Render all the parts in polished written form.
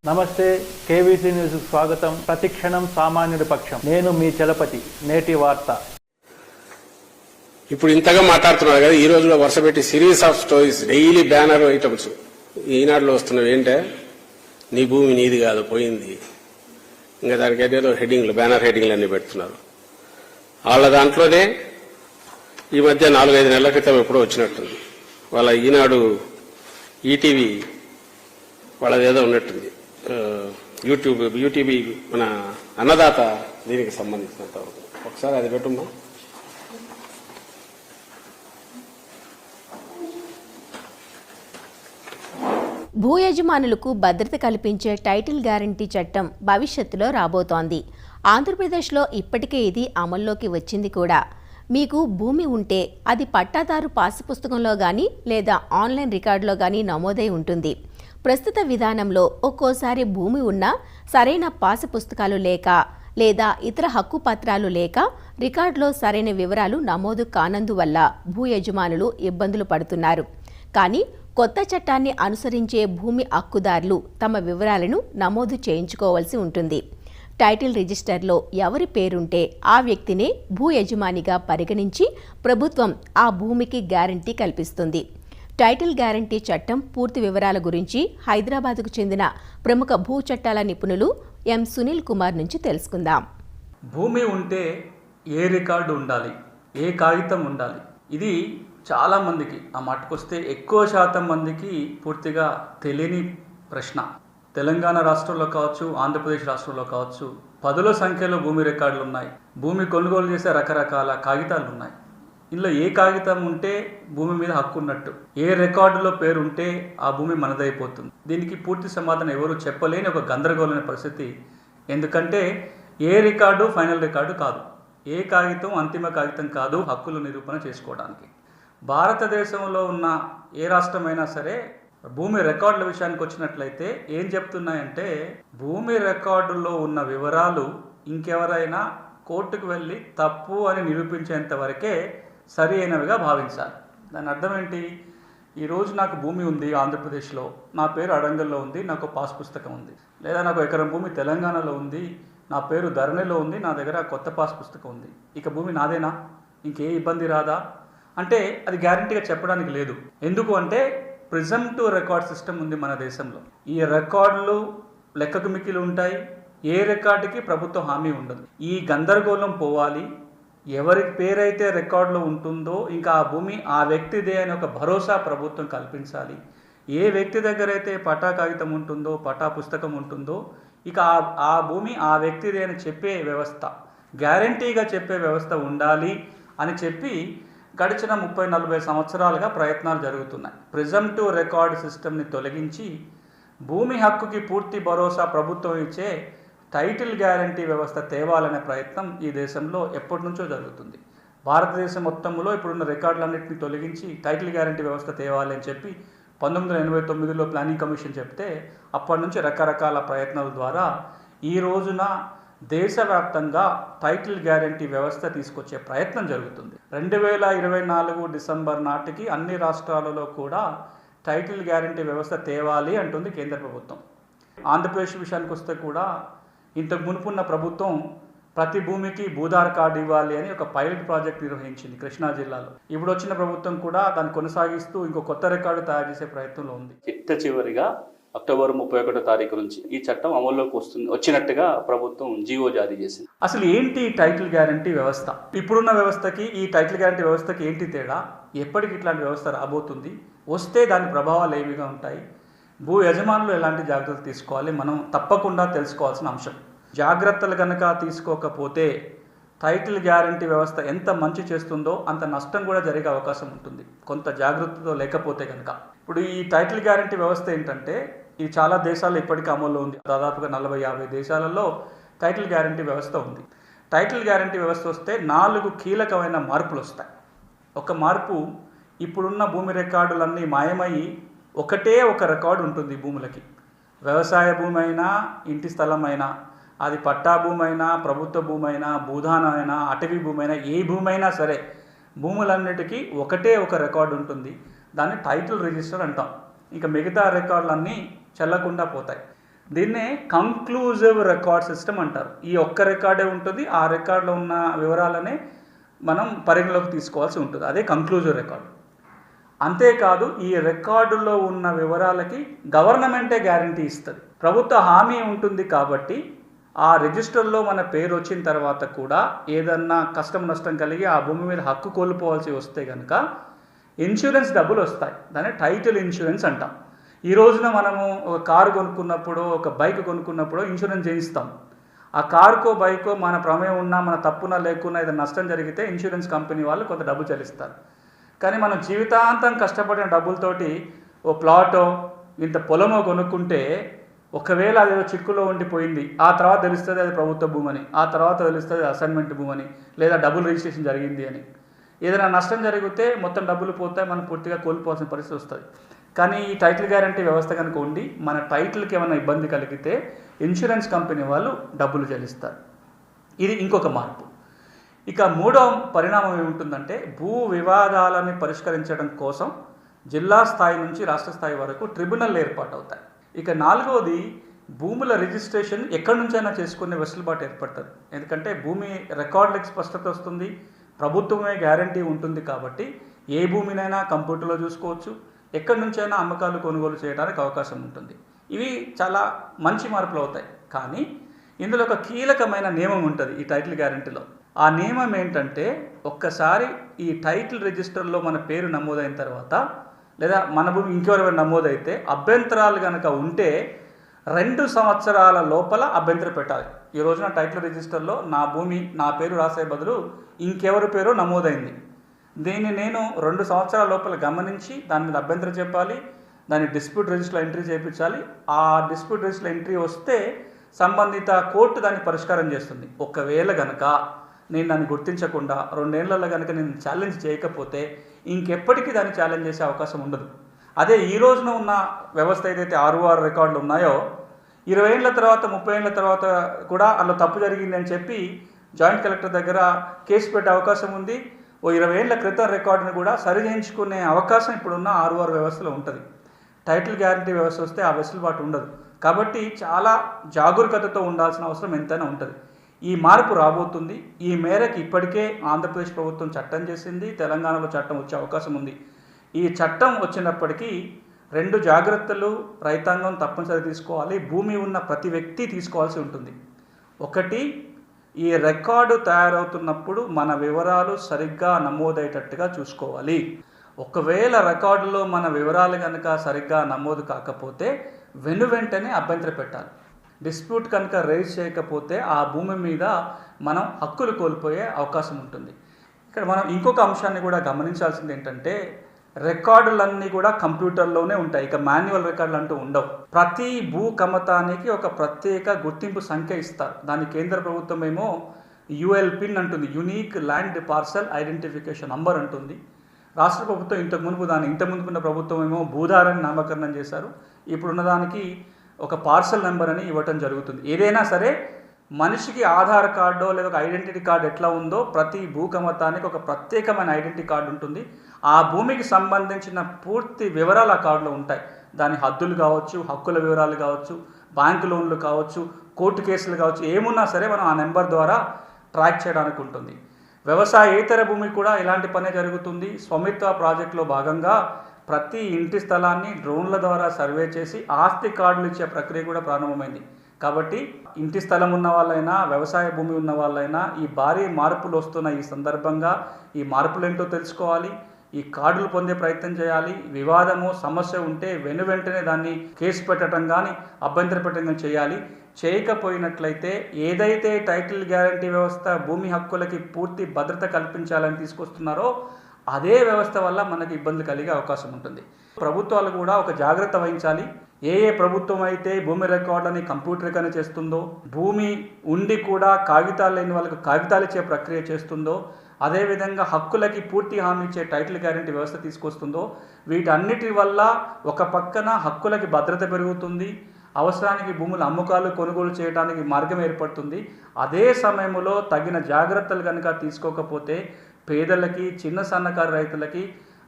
నమస్తే, కేవీసీ న్యూస్కు స్వాగతం. ప్రతిక్షణం సామాన్యుడి పక్షం. నేను మీ చలపతి. నేటి వార్త. ఇప్పుడు ఇంతగా మాట్లాడుతున్నారు కదా, ఈ రోజు కూడా వరుస పెట్టి series of stories, daily banner items ఈనాడులో వస్తున్నవి. ఏంటే నీ భూమి నీది కాదు, పోయింది. ఇంకా దానికి ఏదో హెడ్డింగ్లు, బ్యానర్ హెడ్డింగ్లు అన్ని పెడుతున్నారు. వాళ్ళ దాంట్లోనే ఈ మధ్య 4-5 నెలల క్రితం ఎప్పుడో వచ్చినట్టుంది. వాళ్ళ ఈనాడు ఈటీవీ వాళ్ళదేదో ఉన్నట్టుంది, యూటీవీ మన అన్నదాత దీనికి సంబంధించినంత వరకు. ఒకసారి అది పెట్టుమ్మా. భూ యజమానులకు భద్రత కల్పించే టైటిల్ గ్యారంటీ చట్టం భవిష్యత్తులో రాబోతోంది. ఆంధ్రప్రదేశ్లో ఇప్పటికే ఇది అమల్లోకి వచ్చింది కూడా. మీకు భూమి ఉంటే అది పట్టాదారు పాసు పుస్తకంలో కానీ లేదా ఆన్లైన్ రికార్డులో కానీ నమోదై ఉంటుంది. ప్రస్తుత విధానంలో ఒక్కోసారి భూమి ఉన్నా సరైన పాసు పుస్తకాలు లేక లేదా ఇతర హక్కు పత్రాలు లేక రికార్డులో సరైన వివరాలు నమోదు కానందువల్ల భూ యజమానులు ఇబ్బందులు పడుతున్నారు. కానీ కొత్త చట్టాన్ని అనుసరించే భూమి హక్కుదారులు తమ వివరాలను నమోదు చేయించుకోవాల్సి ఉంటుంది. టైటిల్ రిజిస్టర్లో ఎవరి పేరుంటే ఆ వ్యక్తినే భూ యజమానిగా పరిగణించి ప్రభుత్వం ఆ భూమికి గ్యారంటీ కల్పిస్తుంది. టైటిల్ గ్యారంటీ చట్టం పూర్తి వివరాల గురించి హైదరాబాద్కు చెందిన ప్రముఖ భూ చట్టాల నిపుణులు ఎం సునీల్ కుమార్ నుంచి తెలుసుకుందాం. భూమి ఉంటే ఏ రికార్డు ఉండాలి, ఏ కాగితం ఉండాలి, ఇది చాలా మందికి, ఆ మట్టుకొస్తే ఎక్కువ శాతం మందికి పూర్తిగా తెలియని ప్రశ్న. తెలంగాణ రాష్ట్రంలో కావచ్చు, ఆంధ్రప్రదేశ్ రాష్ట్రంలో కావచ్చు, పదుల సంఖ్యలో భూమి రికార్డులు ఉన్నాయి. భూమి కొనుగోలు చేసే రకరకాల కాగితాలు ఉన్నాయి. ఇందులో ఏ కాగితం ఉంటే భూమి మీద హక్కు ఉన్నట్టు, ఏ రికార్డులో పేరు ఉంటే ఆ భూమి మనదైపోతుంది. దీనికి పూర్తి సమాధానం ఎవరు చెప్పలేని ఒక గందరగోళమైన పరిస్థితి. ఎందుకంటే ఏ రికార్డు ఫైనల్ రికార్డు కాదు, ఏ కాగితం అంతిమ కాగితం కాదు హక్కులు నిరూపణ చేసుకోవడానికి. భారతదేశంలో ఉన్న ఏ రాష్ట్రమైనా సరే భూమి రికార్డుల విషయానికి వచ్చినట్లయితే ఏం చెప్తున్నాయంటే, భూమి రికార్డుల్లో ఉన్న వివరాలు ఇంకెవరైనా కోర్టుకు వెళ్ళి తప్పు అని నిరూపించేంత వరకే సరి అయినవిగా భావించాలి. దాని అర్థం ఏంటి? ఈరోజు నాకు భూమి ఉంది ఆంధ్రప్రదేశ్లో, నా పేరు అడంగల్లో ఉంది, నాకు పాస్ పుస్తకం ఉంది. లేదా నాకు ఎకరం భూమి తెలంగాణలో ఉంది, నా పేరు ధరణిలో ఉంది, నా దగ్గర కొత్త పాస్ పుస్తకం ఉంది. ఇక భూమి నాదేనా, ఇంకే ఇబ్బంది రాదా అంటే అది గ్యారంటీగా చెప్పడానికి లేదు. ఎందుకు అంటే ప్రిజంప్టివ్ రికార్డ్ సిస్టమ్ ఉంది మన దేశంలో. ఈ రికార్డులు లెక్కకు మిక్కిలు ఉంటాయి, ఏ రికార్డుకి ప్రభుత్వ హామీ ఉండదు. ఈ గందరగోళం పోవాలి. ఎవరి పేరైతే రికార్డులో ఉంటుందో ఇంకా ఆ భూమి ఆ వ్యక్తిదే అని ఒక భరోసా ప్రభుత్వం కల్పించాలి. ఏ వ్యక్తి దగ్గర అయితే పటా కాగితం ఉంటుందో, పటా పుస్తకం ఉంటుందో, ఇక ఆ భూమి ఆ వ్యక్తిదే అని చెప్పే వ్యవస్థ, గ్యారంటీగా చెప్పే వ్యవస్థ ఉండాలి అని చెప్పి గడిచిన 30-40 సంవత్సరాలుగా ప్రయత్నాలు జరుగుతున్నాయి. ప్రిజంప్టివ్ రికార్డ్ సిస్టమ్ని తొలగించి భూమి హక్కుకి పూర్తి భరోసా ప్రభుత్వం ఇచ్చే టైటిల్ గ్యారంటీ వ్యవస్థ తేవాలనే ప్రయత్నం ఈ దేశంలో ఎప్పటి నుంచో జరుగుతుంది. భారతదేశం మొత్తంలో ఇప్పుడున్న రికార్డులన్నింటినీ తొలగించి టైటిల్ గ్యారంటీ వ్యవస్థ తేవాలి అని చెప్పి 1989లో ప్లానింగ్ కమిషన్ చెప్తే అప్పటి నుంచి రకరకాల ప్రయత్నాల ద్వారా ఈ రోజున దేశవ్యాప్తంగా టైటిల్ గ్యారంటీ వ్యవస్థ తీసుకొచ్చే ప్రయత్నం జరుగుతుంది. 2024 డిసెంబర్ నాటికి అన్ని రాష్ట్రాలలో కూడా టైటిల్ గ్యారంటీ వ్యవస్థ తేవాలి అంటుంది కేంద్ర ప్రభుత్వం. ఆంధ్రప్రదేశ్ విషయానికి వస్తే కూడా ఇంతకు మునుపున్న ప్రభుత్వం ప్రతి భూమికి భూధార్ కార్డు ఇవ్వాలి అని ఒక పైలట్ ప్రాజెక్ట్ నిర్వహించింది కృష్ణా జిల్లాలో. ఇప్పుడు వచ్చిన ప్రభుత్వం కూడా దాన్ని కొనసాగిస్తూ ఇంకో కొత్త రికార్డు తయారు చేసే ప్రయత్నంలో ఉంది. చివరిగా అక్టోబర్ 31వ తారీఖు నుంచి ఈ చట్టం అమల్లోకి వచ్చినట్టుగా ప్రభుత్వం జీవో జారీ చేసింది. అసలు ఏంటి టైటిల్ గ్యారంటీ వ్యవస్థ? ఇప్పుడున్న వ్యవస్థకి ఈ టైటిల్ గ్యారంటీ వ్యవస్థకి ఏంటి తేడా? ఎప్పటికి ఇట్లాంటి వ్యవస్థ రాబోతుంది? వస్తే దాని ప్రభావాలు ఏవిగా ఉంటాయి? భూ యజమానులు ఎలాంటి జాగ్రత్తలు తీసుకోవాలి? మనం తప్పకుండా తెలుసుకోవాల్సిన అంశం. జాగ్రత్తలు కనుక తీసుకోకపోతే టైటిల్ గ్యారంటీ వ్యవస్థ ఎంత మంచి చేస్తుందో అంత నష్టం కూడా జరిగే అవకాశం ఉంటుంది, కొంత జాగ్రత్తతో లేకపోతే కనుక. ఇప్పుడు ఈ టైటిల్ గ్యారంటీ వ్యవస్థ ఏంటంటే ఇది చాలా దేశాల్లో ఇప్పటికీ అమల్లో ఉంది. దాదాపుగా 40-50 దేశాలలో టైటిల్ గ్యారంటీ వ్యవస్థ ఉంది. టైటిల్ గ్యారంటీ వ్యవస్థ వస్తే 4 కీలకమైన మార్పులు వస్తాయి. ఒక మార్పు, ఇప్పుడున్న భూమి రికార్డులన్నీ మాయమయ్యి ఒకటే ఒక రికార్డు ఉంటుంది భూములకి. వ్యవసాయ భూమి అయినా, ఇంటి స్థలం అయినా, అది పట్టా భూమి అయినా, ప్రభుత్వ భూమి అయినా, భూదానం అయినా, అటవీ భూమి అయినా, ఏ భూమి అయినా సరే భూములన్నిటికీ ఒకటే ఒక రికార్డు ఉంటుంది. దాన్ని టైటిల్ రిజిస్టర్ అంటాం. ఇక మిగతా రికార్డులన్నీ చెల్లకుండా పోతాయి. దీన్నే కంక్లూజివ్ రికార్డ్ సిస్టమ్ అంటారు. ఈ ఒక్క రికార్డే ఉంటుంది, ఆ రికార్డులో ఉన్న వివరాలనే మనం పరిగణలోకి తీసుకోవాల్సి ఉంటుంది. అదే కంక్లూజివ్ రికార్డు. అంతేకాదు ఈ రికార్డులో ఉన్న వివరాలకి గవర్నమెంటే గ్యారంటీ ఇస్తుంది. ప్రభుత్వ హామీ ఉంటుంది కాబట్టి ఆ రిజిస్టర్లో మన పేరు వచ్చిన తర్వాత కూడా ఏదన్నా కష్టం నష్టం కలిగి ఆ భూమి మీద హక్కు కోల్పోవాల్సి వస్తే కనుక ఇన్సూరెన్స్ డబ్బులు వస్తాయి. దాన్ని టైటిల్ ఇన్సూరెన్స్ అంటాం. ఈ రోజున మనము ఒక కారు కొనుక్కున్నప్పుడు, ఒక బైక్ కొనుక్కున్నప్పుడు ఇన్సూరెన్స్ చేయిస్తాం. ఆ కారుకో బైకో మన ప్రమేయం ఉన్నా, మన తప్పున లేకున్నా ఏదైనా నష్టం జరిగితే ఇన్సూరెన్స్ కంపెనీ వాళ్ళు కొంత డబ్బు చెల్లిస్తారు. కానీ మనం జీవితాంతం కష్టపడిన డబ్బులతోటి ఓ ప్లాటో ఇంత పొలమో కొనుక్కుంటే ఒకవేళ అదేదో చిక్కులో ఉండిపోయింది, ఆ తర్వాత తెలుస్తుంది అది ప్రభుత్వ భూమని, ఆ తర్వాత తెలుస్తుంది అసైన్మెంట్ భూమని, లేదా డబుల్ రిజిస్ట్రేషన్ జరిగింది అని. ఏదైనా నష్టం జరిగితే మొత్తం డబ్బులు పోతాయి, మనం పూర్తిగా కోల్పోవాల్సిన పరిస్థితి వస్తుంది. కానీ ఈ టైటిల్ గ్యారంటీ వ్యవస్థ కనుక ఉండి మన టైటిల్కి ఏమైనా ఇబ్బంది కలిగితే ఇన్సూరెన్స్ కంపెనీ వాళ్ళు డబ్బులు చెల్లిస్తారు. ఇది ఇంకొక మార్పు. ఇక మూడవ పరిణామం ఏముంటుందంటే, భూ వివాదాలని పరిష్కరించడం కోసం జిల్లా స్థాయి నుంచి రాష్ట్ర స్థాయి వరకు ట్రిబ్యునల్ ఏర్పాటు అవుతాయి. ఇక నాలుగవది, భూముల రిజిస్ట్రేషన్ ఎక్కడి నుంచైనా చేసుకునే వెసులుబాటు ఏర్పడుతుంది. ఎందుకంటే భూమి రికార్డులకు స్పష్టత వస్తుంది, ప్రభుత్వమే గ్యారంటీ ఉంటుంది కాబట్టి ఏ భూమినైనా కంప్యూటర్లో చూసుకోవచ్చు, ఎక్కడి నుంచైనా అమ్మకాలు కొనుగోలు చేయడానికి అవకాశం ఉంటుంది. ఇవి చాలా మంచి మార్పులు అవుతాయి. కానీ ఇందులో ఒక కీలకమైన నియమం ఉంటుంది ఈ టైటిల్ గ్యారంటీలో. ఆ నియమం ఏంటంటే, ఒక్కసారి ఈ టైటిల్ రిజిస్టర్లో మన పేరు నమోదైన తర్వాత, లేదా మన భూమి ఇంకెవరైనా నమోదైతే అభ్యంతరాలు కనుక ఉంటే 2 సంవత్సరాల లోపల అభ్యంతరం పెట్టాలి. ఈ రోజున టైటిల్ రిజిస్టర్లో నా భూమి నా పేరు రాసే బదులు ఇంకెవరి పేరు నమోదైంది, దీన్ని నేను 2 సంవత్సరాల లోపల గమనించి దాని మీద అభ్యంతరం చెప్పాలి, దాన్ని డిస్ప్యూట్ రిజిస్టర్లో ఎంట్రీ చేయించాలి. ఆ డిస్ప్యూట్ రిజిస్టర్లో ఎంట్రీ వస్తే సంబంధిత కోర్టు దాన్ని పరిష్కారం చేస్తుంది. ఒకవేళ కనుక నేను దాన్ని గుర్తించకుండా 2 ఏళ్లలో కనుక నేను ఛాలెంజ్ చేయకపోతే ఇంకెప్పటికీ దాన్ని ఛాలెంజ్ చేసే అవకాశం ఉండదు. అదే ఈ రోజున ఉన్న వ్యవస్థ ఏదైతే 6 రికార్డులు ఉన్నాయో, 20 ఏళ్ల తర్వాత 30 ఏళ్ల తర్వాత కూడా అందులో తప్పు జరిగింది అని చెప్పి జాయింట్ కలెక్టర్ దగ్గర కేసు పెట్టే అవకాశం ఉంది. ఓ 20 ఏళ్ల క్రితం రికార్డును కూడా సరి చేయించుకునే అవకాశం ఇప్పుడున్న 6 వ్యవస్థలో ఉంటుంది. టైటిల్ గ్యారంటీ వ్యవస్థ వస్తే ఆ వెసులుబాటు ఉండదు. కాబట్టి చాలా జాగరూకతతో ఉండాల్సిన అవసరం ఎంతైనా ఉంటుంది. ఈ మార్పు రాబోతుంది. ఈ మేరకు ఇప్పటికే ఆంధ్రప్రదేశ్ ప్రభుత్వం చట్టం చేసింది, తెలంగాణలో చట్టం వచ్చే అవకాశం ఉంది. ఈ చట్టం వచ్చినప్పటికీ 2 జాగ్రత్తలు రైతాంగం తప్పనిసరి తీసుకోవాలి, భూమి ఉన్న ప్రతి వ్యక్తి తీసుకోవాల్సి ఉంటుంది. ఒకటి, ఈ రికార్డు తయారవుతున్నప్పుడు మన వివరాలు సరిగ్గా నమోదయ్యేటట్టుగా చూసుకోవాలి. ఒకవేళ రికార్డులో మన వివరాలు కనుక సరిగ్గా నమోదు కాకపోతే వెంటనే అభ్యంతరం పెట్టాలి. డిస్ప్యూట్ కనుక రైజ్ చేయకపోతే ఆ భూమి మీద మనం హక్కులు కోల్పోయే అవకాశం ఉంటుంది. ఇక్కడ మనం ఇంకొక అంశాన్ని కూడా గమనించాల్సింది ఏంటంటే, రికార్డులన్నీ కూడా కంప్యూటర్లోనే ఉంటాయి. ఇక మాన్యువల్ రికార్డులు అంటూ ఉండవు. ప్రతి భూ కమతానికి ఒక ప్రత్యేక గుర్తింపు సంఖ్య ఇస్తారు. దాని కేంద్ర ప్రభుత్వం ఏమో యుఎల్పిన్ అంటుంది, unique land parcel identification number అంటుంది. రాష్ట్ర ప్రభుత్వం ఇంత ముందుకున్న ప్రభుత్వం ఏమో భూధారాన్ని నామకరణం చేశారు. ఇప్పుడున్న దానికి ఒక పార్సల్ నెంబర్ అని ఇవ్వటం జరుగుతుంది. ఏదైనా సరే మనిషికి ఆధార్ కార్డో లేదా ఒక ఐడెంటిటీ కార్డు ఎట్లా ఉందో ప్రతి భూకమతానికి ఒక ప్రత్యేకమైన ఐడెంటిటీ కార్డు ఉంటుంది. ఆ భూమికి సంబంధించిన పూర్తి వివరాలు ఆ కార్డులో ఉంటాయి. దాని హద్దులు కావచ్చు, హక్కుల వివరాలు కావచ్చు, బ్యాంకు లోన్లు కావచ్చు, కోర్టు కేసులు కావచ్చు, ఏమున్నా సరే మనం ఆ నెంబర్ ద్వారా ట్రాక్ చేయడానికి ఉంటుంది. వ్యవసాయేతర భూమి కూడా ఇలాంటి పనే జరుగుతుంది. స్వామిత్వ ప్రాజెక్టులో భాగంగా ప్రతి ఇంటి స్థలాన్ని డ్రోన్ల ద్వారా సర్వే చేసి ఆస్తి కార్డులు ఇచ్చే ప్రక్రియ కూడా ప్రారంభమైంది. కాబట్టి ఇంటి స్థలం ఉన్న వాళ్ళైనా, వ్యవసాయ భూమి ఉన్న వాళ్ళైనా ఈ భారీ మార్పులు వస్తున్న ఈ సందర్భంగా ఈ మార్పులు ఏంటో తెలుసుకోవాలి, ఈ కార్డులు పొందే ప్రయత్నం చేయాలి. వివాదము సమస్య ఉంటే వెంటనే దాన్ని కేసు పెట్టడం కానీ అభ్యంతర పెట్టడం కానీ చేయాలి. చేయకపోయినట్లయితే ఏదైతే టైటిల్ గ్యారంటీ వ్యవస్థ భూమి హక్కులకి పూర్తి భద్రత కల్పించాలని తీసుకొస్తున్నారో అదే వ్యవస్థ వల్ల మనకి ఇబ్బందులు కలిగే అవకాశం ఉంటుంది. ప్రభుత్వాలు కూడా ఒక జాగ్రత్త వహించాలి. ఏ ప్రభుత్వం అయితే భూమి రికార్డులని కంప్యూటరీకరణ చేస్తుందో, భూమి ఉండి కూడా కాగితాలు లేని వాళ్ళకు కాగితాలు ఇచ్చే ప్రక్రియ చేస్తుందో, అదేవిధంగా హక్కులకి పూర్తి హామీ ఇచ్చే టైటిల్ గ్యారంటీ వ్యవస్థ తీసుకొస్తుందో, వీటన్నిటి వల్ల ఒక పక్కన హక్కులకి భద్రత పెరుగుతుంది, అవసరానికి భూముల అమ్మకాలు కొనుగోలు చేయడానికి మార్గం ఏర్పడుతుంది. అదే సమయంలో తగిన జాగ్రత్తలు కనుక తీసుకోకపోతే పేదలకి, చిన్న సన్నకారు రైతులకి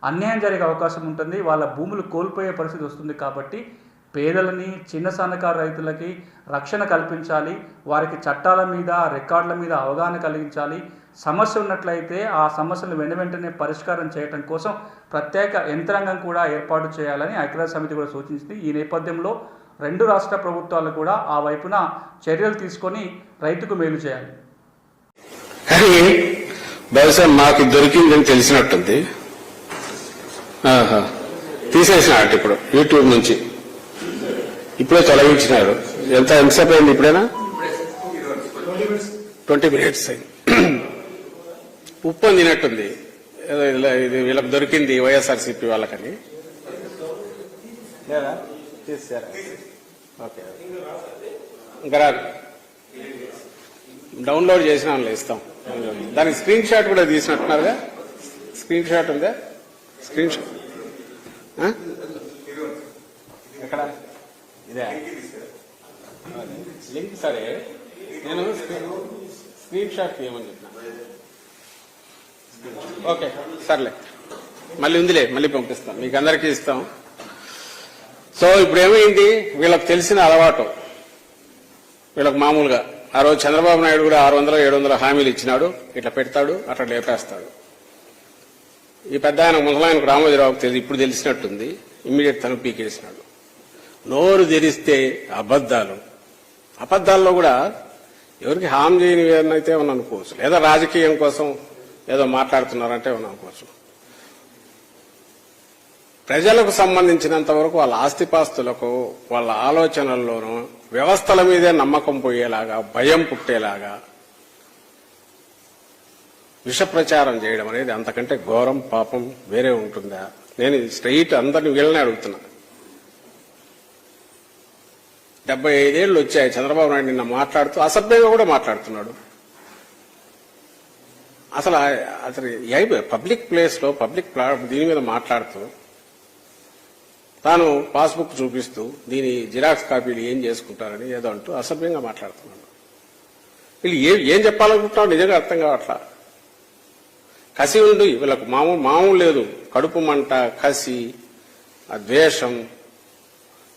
అన్యాయం జరిగే అవకాశం ఉంటుంది. వాళ్ళ భూములు కోల్పోయే పరిస్థితి వస్తుంది. కాబట్టి పేదలని, చిన్న సన్నకారు రైతులకి రక్షణ కల్పించాలి, వారికి చట్టాల మీద, రికార్డుల మీద అవగాహన కలిగించాలి. సమస్య ఉన్నట్లయితే ఆ సమస్యను వెంటనే పరిష్కారం చేయడం కోసం ప్రత్యేక యంత్రాంగం కూడా ఏర్పాటు చేయాలని ఐక్యరాజ్య సమితి కూడా సూచించింది. ఈ నేపథ్యంలో 2 రాష్ట్ర ప్రభుత్వాలు కూడా ఆ వైపున చర్యలు తీసుకొని రైతుకు మేలు చేయాలి. కానీ బహుశా మాకు దొరికిందని తెలిసినట్టుంది. తీసేసినాడు ఇప్పుడు యూట్యూబ్ నుంచి, ఇప్పుడే తొలగించినారు. ఎంతసేపు అయింది ఇప్పుడైనా? 20 minutes అయింది. ఉప్పు అందినట్టుంది, ఇది వీళ్ళకి దొరికింది వైఎస్ఆర్సీపీ వాళ్ళకని. ఓకే, ఇంకా డౌన్లోడ్ చేసిన ఇస్తాం. దానికి స్క్రీన్ షాట్ కూడా తీసినట్టున్నారుగా. స్క్రీన్ షాట్ ఉందా? స్క్రీన్ షాట్ ఎక్కడ? ఇదే లింక్. సరే, నేను స్క్రీన్ షాట్ తీయమని చెప్పిన. ఓకే సర్లే, మళ్ళీ ఉందిలే, మళ్ళీ పంపిస్తాం, మీకు అందరికీ ఇస్తాం. సో ఇప్పుడు ఏమైంది, వీళ్ళకి తెలిసిన అలవాటు, వీళ్ళకి మామూలుగా ఆ రోజు చంద్రబాబు నాయుడు కూడా 600-700 హామీలు ఇచ్చినాడు, ఇట్లా పెడతాడు, అట్లా లేపేస్తాడు. ఈ పెద్ద ఆయన ముసలాయనకు రామోజీరావుకు తెలిసి ఇప్పుడు తెలిసినట్టుంది, ఇమ్మీడియట్ తను పీకేసినాడు. నోరు తెరిస్తే అబద్దాల్లో కూడా ఎవరికి హామీ చేయని అయితే ఏమన్నా అనుకోవచ్చు, లేదా రాజకీయం కోసం ఏదో మాట్లాడుతున్నారంటే ఏమన్నా అనుకోవచ్చు. ప్రజలకు సంబంధించినంత వరకు వాళ్ళ ఆస్తిపాస్తులకు, వాళ్ళ ఆలోచనల్లోనూ వ్యవస్థల మీదే నమ్మకం పోయేలాగా, భయం పుట్టేలాగా విష ప్రచారం చేయడం అనేది అంతకంటే ఘోరం, పాపం వేరే ఉంటుందా? నేను స్ట్రైట్ అందరిని వీళ్ళనే అడుగుతున్నా. 75 ఏళ్ళు వచ్చాయి, చంద్రబాబు నాయుడు నిన్న మాట్లాడుతూ అసభ్యంగా కూడా మాట్లాడుతున్నాడు. అసలు పబ్లిక్ ప్లేస్ లో, పబ్లిక్ దీని మీద మాట్లాడుతూ తాను పాస్బుక్ చూపిస్తూ దీని జిరాక్స్ కాపీలు ఏం చేసుకుంటారని ఏదో అంటూ అసభ్యంగా మాట్లాడుతున్నాడు. వీళ్ళు ఏం చెప్పాలనుకుంటున్నాడు నిజంగా అర్థం కావట్లా. కసి ఉండి వీళ్ళకు మామూలు లేదు, కడుపు మంట, కసి, ద్వేషం,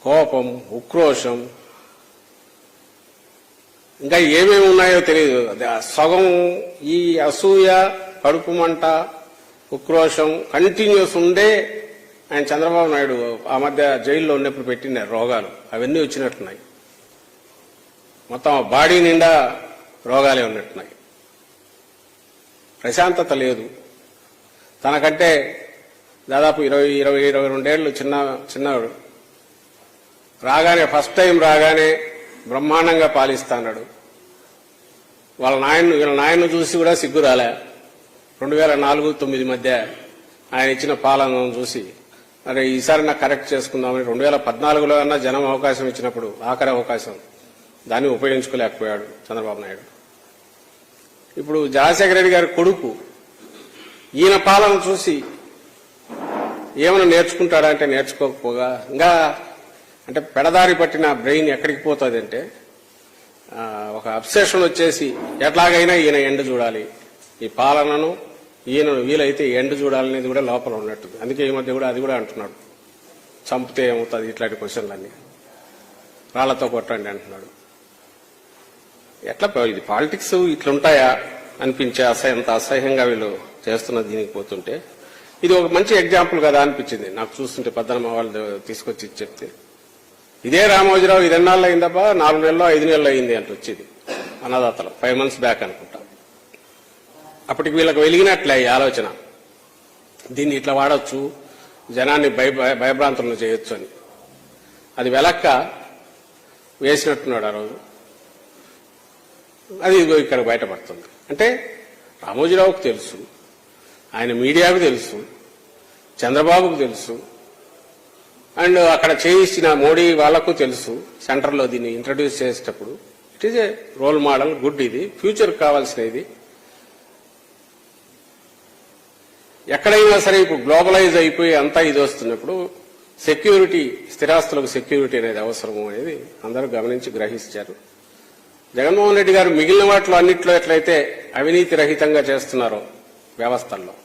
కోపం, ఉక్రోషం, ఇంకా ఏమేమి ఉన్నాయో తెలియదు. సగం ఈ అసూయ, కడుపు మంట, ఉక్రోషం కంటిన్యూస్ ఉండే ఆయన చంద్రబాబు నాయుడు ఆ మధ్య జైల్లో ఉన్నప్పుడు పెట్టిన రోగాలు అవన్నీ వచ్చినట్టున్నాయి. మొత్తం బాడీ నిండా రోగాలే ఉన్నట్టున్నాయి. ప్రశాంతత లేదు. తనకంటే దాదాపు 20-22 ఏళ్ళు చిన్నవాడు రాగానే, ఫస్ట్ టైం రాగానే బ్రహ్మాండంగా పాలిస్తాడు. వీళ్ళ నాయన్ను చూసి కూడా సిగ్గు రాలే. 2004-9 మధ్య ఆయన ఇచ్చిన పాలనను చూసి అరే ఈసారి నాకు కరెక్ట్ చేసుకుందామని 2014లో అన్నా జనం అవకాశం ఇచ్చినప్పుడు, ఆఖరి అవకాశం, దాన్ని ఉపయోగించుకోలేకపోయాడు చంద్రబాబు నాయుడు. ఇప్పుడు జగన్మోహన్ రెడ్డి గారి కొడుకు ఈయన పాలన చూసి ఏమైనా నేర్చుకుంటాడంటే నేర్చుకోకపోగా, ఇంకా అంటే పెడదారి పట్టిన బ్రెయిన్ ఎక్కడికి పోతుంది అంటే ఒక అబ్సెషన్ వచ్చేసి ఎట్లాగైనా ఈయన ఎండ్ చూడాలి, ఈ పాలనను ఈయనను వీలైతే ఎండ్ చూడాలనేది కూడా లోపల ఉన్నట్టు. అందుకే ఈ మధ్య కూడా అది కూడా అంటున్నాడు, చంపితే ఏమవుతుంది, ఇట్లాంటి క్వశ్చన్లన్నీ రాళ్లతో కొట్టండి అంటున్నాడు. ఎట్లా ఇది పాలిటిక్స్ ఇట్లుంటాయా అనిపించే ఎంత అసహ్యంగా వీళ్ళు చేస్తున్న దీనికి పోతుంటే ఇది ఒక మంచి ఎగ్జాంపుల్ కదా అనిపించింది నాకు చూస్తుంటే. పద్దనమ్మ వాళ్ళు తీసుకొచ్చి చెప్తే ఇదే రామోజీరావు 2 నెలలు అయిందబ్బా, 4 నెలలు 5 నెలలు అయింది అంటే వచ్చేది అన్నదాతలు 5 months బ్యాక్ అనుకుంటా. అప్పటికి వీళ్ళకి వెలిగినట్లే ఈ ఆలోచన, దీన్ని ఇట్లా వాడచ్చు, జనాన్ని భయభ్రాంతులను చేయొచ్చు అని. అది వెలక్క వేసినట్టున్నాడు ఆ రోజు. అది ఇక్కడ బయటపడుతుంది. అంటే రామోజీరావుకు తెలుసు, ఆయన మీడియాకు తెలుసు, చంద్రబాబుకు తెలుసు, అండ్ అక్కడ చేయించిన మోడీ వాళ్లకు తెలుసు. సెంటర్లో దీన్ని ఇంట్రడ్యూస్ చేసేటప్పుడు it is a role model, good, ఇది ఫ్యూచర్ కావాల్సినది. ఎక్కడైనా సరే ఇప్పుడు గ్లోబలైజ్ అయిపోయి అంతా ఇది వస్తున్నప్పుడు సెక్యూరిటీ, స్థిరాస్తులకు సెక్యూరిటీ అనేది అవసరము అనేది అందరూ గమనించి గ్రహించారు. జగన్మోహన్ రెడ్డి గారు మిగిలిన వాటిలో అన్నింటిలో ఎట్లయితే అవినీతి రహితంగా చేస్తున్నారో వ్యవస్థల్లో,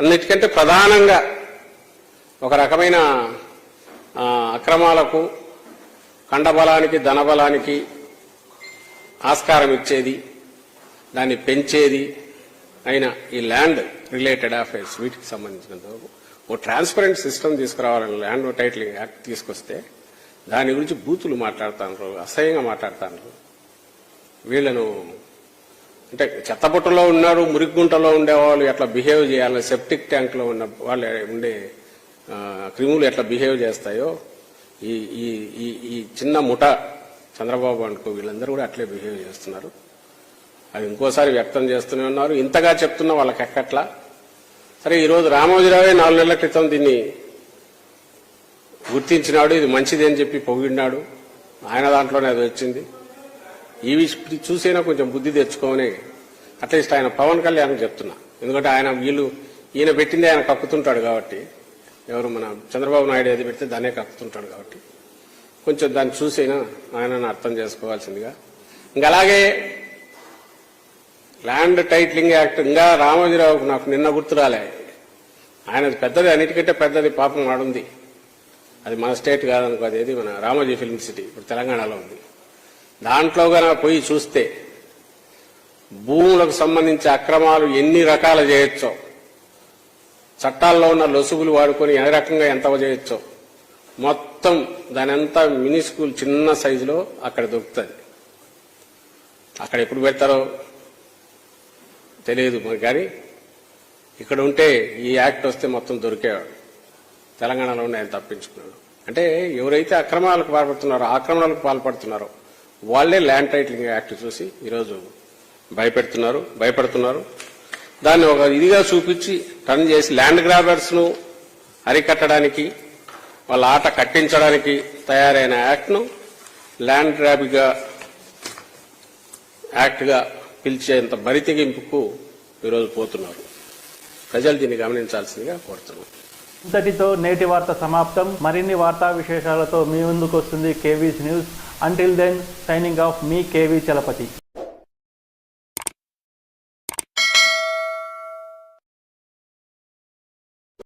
అన్నిటికంటే ప్రధానంగా ఒక రకమైన అక్రమాలకు, కండబలానికి, ధనబలానికి ఆస్కారం ఇచ్చేది, దాన్ని పెంచేది అయిన ఈ ల్యాండ్ రిలేటెడ్ అఫైర్స్ వీటికి సంబంధించినంత ఓ ట్రాన్స్పరెంట్ సిస్టమ్ తీసుకురావాలని ల్యాండ్ టైటిలింగ్ యాక్ట్ తీసుకొస్తే దాని గురించి బూతులు మాట్లాడుతాను, అసహ్యంగా మాట్లాడుతాను. వీళ్ళను అంటే చెత్తబుట్టలో ఉన్నారు, మురిగుంటలో ఉండేవాళ్ళు ఎట్లా బిహేవ్ చేయాలి, సెప్టిక్ ట్యాంక్లో ఉన్న వాళ్ళు ఉండే క్రిములు ఎట్లా బిహేవ్ చేస్తాయో ఈ ఈ ఈ ఈ చిన్న ముఠ చంద్రబాబు అనుకో వీళ్ళందరూ కూడా అట్లే బిహేవ్ చేస్తున్నారు. అది ఇంకోసారి వ్యక్తం చేస్తూనే ఉన్నారు. ఇంతగా చెప్తున్నా వాళ్ళకి ఎక్కట్లా. సరే, ఈరోజు రామోజీరావే 4 నెలల క్రితం దీన్ని గుర్తించినాడు, ఇది మంచిది అని చెప్పి పొగిడినాడు. ఆయన దాంట్లోనే అది వచ్చింది. ఇవి చూసైనా కొంచెం బుద్ధి తెచ్చుకోమని అట్లీస్ట్ ఆయన పవన్ కళ్యాణ్ చెప్తున్నా. ఎందుకంటే ఈయన పెట్టింది ఆయన కక్కుతుంటాడు కాబట్టి, ఎవరు మన చంద్రబాబు నాయుడు ఏది పెడితే దాన్నే కక్కుతుంటాడు కాబట్టి కొంచెం దాన్ని చూసైనా ఆయనను అర్థం చేసుకోవాల్సిందిగా. ఇంకా అలాగే ల్యాండ్ టైటిలింగ్ యాక్ట్ ఇంకా రామోజీరావుకు నాకు నిన్న గుర్తు రాలే. ఆయన పెద్దది, అన్నిటికంటే పెద్దది పాపం ఆడుంది. అది మన స్టేట్ కాదనుకో, అదేది మన రామోజీ ఫిల్మ్ సిటీ ఇప్పుడు తెలంగాణలో ఉంది. దాంట్లో కనుక పోయి చూస్తే భూములకు సంబంధించి అక్రమాలు ఎన్ని రకాలు చేయొచ్చో, చట్టాల్లో ఉన్న లొసుగులు వాడుకొని ఏ రకంగా ఎంత చేయొచ్చో మొత్తం దానంతా మినిస్కూల్ చిన్న సైజులో అక్కడ దొరుకుతుంది. అక్కడ ఎప్పుడు పెడతారో తెలియదు మరి, కానీ ఇక్కడ ఉంటే ఈ యాక్ట్ వస్తే మొత్తం దొరికేవాడు. తెలంగాణలో ఉండి ఆయన తప్పించుకున్నాడు. అంటే ఎవరైతే అక్రమాలకు పాల్పడుతున్నారో, ఆక్రమణలకు పాల్పడుతున్నారో వాళ్లే ల్యాండ్ టైటిలింగ్ యాక్ట్ చూసి ఈరోజు భయపడుతున్నారు. దాన్ని ఒక ఇదిగా చూపించి టర్న్ చేసి ల్యాండ్ గ్రాబర్స్ ను అరికట్టడానికి, వాళ్ళ ఆట కట్టించడానికి తయారైన యాక్ట్ ను ల్యాండ్ గ్రాబింగ్ యాక్ట్ గా పిలిచేంత బరితెగింపుకు ఈరోజు పోతున్నారు. ప్రజలు దీన్ని గమనించాల్సిందిగా కోరుతున్నాం. ఇంతటితో నేటి వార్త సమాప్తం. మరిన్ని వార్తా విశేషాలతో మీ ముందుకు వస్తుంది KV's news. Until then, signing off మీ కేవీ చలపతి.